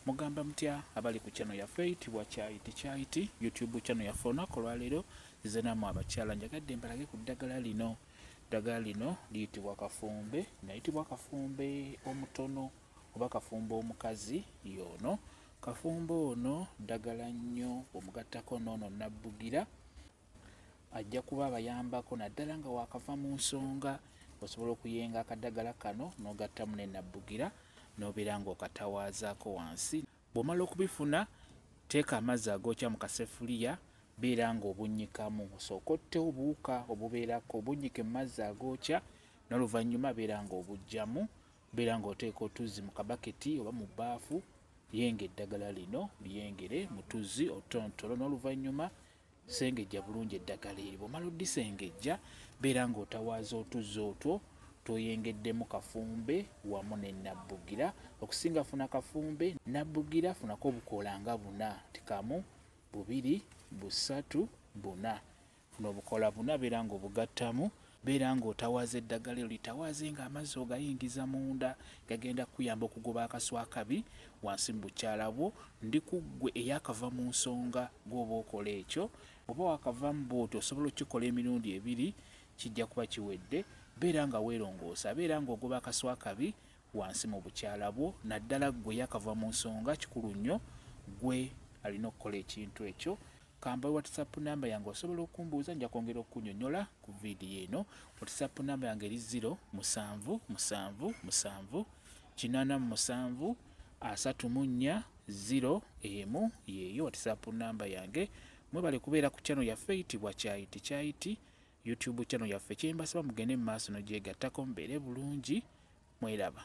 Mugamba mutya abali ku channel yaffe eyitibwa Kyaiti YouTube channel yaffe olunaku olwaleero zizenamu abakyala njagadde mbalage ku ddagala lino. Eddagala lino liyitibwa kafumbe, nayitibwa kafumbe omutono oba kafumbe omukazi y'ono. Kafumbe ono ddagala nnyo omugattako n'ono nabbugira ajja kuba abayambako naddala nga wakava mu nsonga osobola okuyenga akaddagala kano n'ogattamu ne nabbugira n'obeera ng'okatawaazaako wansi. Bw'omala okubifuna teeka amazzi agookya mu kaseffuliya beera ng'obunnyikamu, osooka ottewo obuwuka obubeerako obunnyike mu mazzi agookya n'oluvannyuma beera ng'obuggyamu, beera ng'oteeka otuzzi mu kabaketi oba mu bbaafu. Yenga eddagala lino lyengere mu tuzzi otonotono n'oluvannyuma sengejja bulungi eddagala eryo. Bw'omala oddisengejja beera ng'otawaaza otuzzi otwo toyengeddemu kafumbe wamu ne nabbugira. Okusinga funa kafumbe, nabbugira funako obukoola nga 4 tikamu 2 3 4. Funa obukoola 4 beera ng'obugattamu, beera ng'otawaaza eddagala eryo litawaaze ng'amazzi ogayingiza munda gagenda kuyamba okugoba akaswa akabi wansi mu bukyala bwo. Ndi ku ggwe eyakava mu nsonga gw'oba okola ekyo. Oba wakavamu bw'otyo osobola okukikola emirundi 2 kijja kuba kiwedde. Beera nga weerongoosa, beera ng'ogoba akaswa akabi wansi mu bukyala bwo. Naddala ggwe yakava mu nsonga kikulu nnyo gwe alina okukola ekintu ekyo. Kamba WhatsApp namba yange osobola okumbuuza, nja kwongera okunnyonnyola ku vidiyo eno. WhatsApp namba yange eri 0777873401 yeeyo WhatsApp namba yange. Mwebale kubeera ku channel yaffe eyitibwa Kyaiti YouTube channel yaffe. Kyembasaba mugende mu maaso n'ogyegattako mubeere bulungi. Mweraba.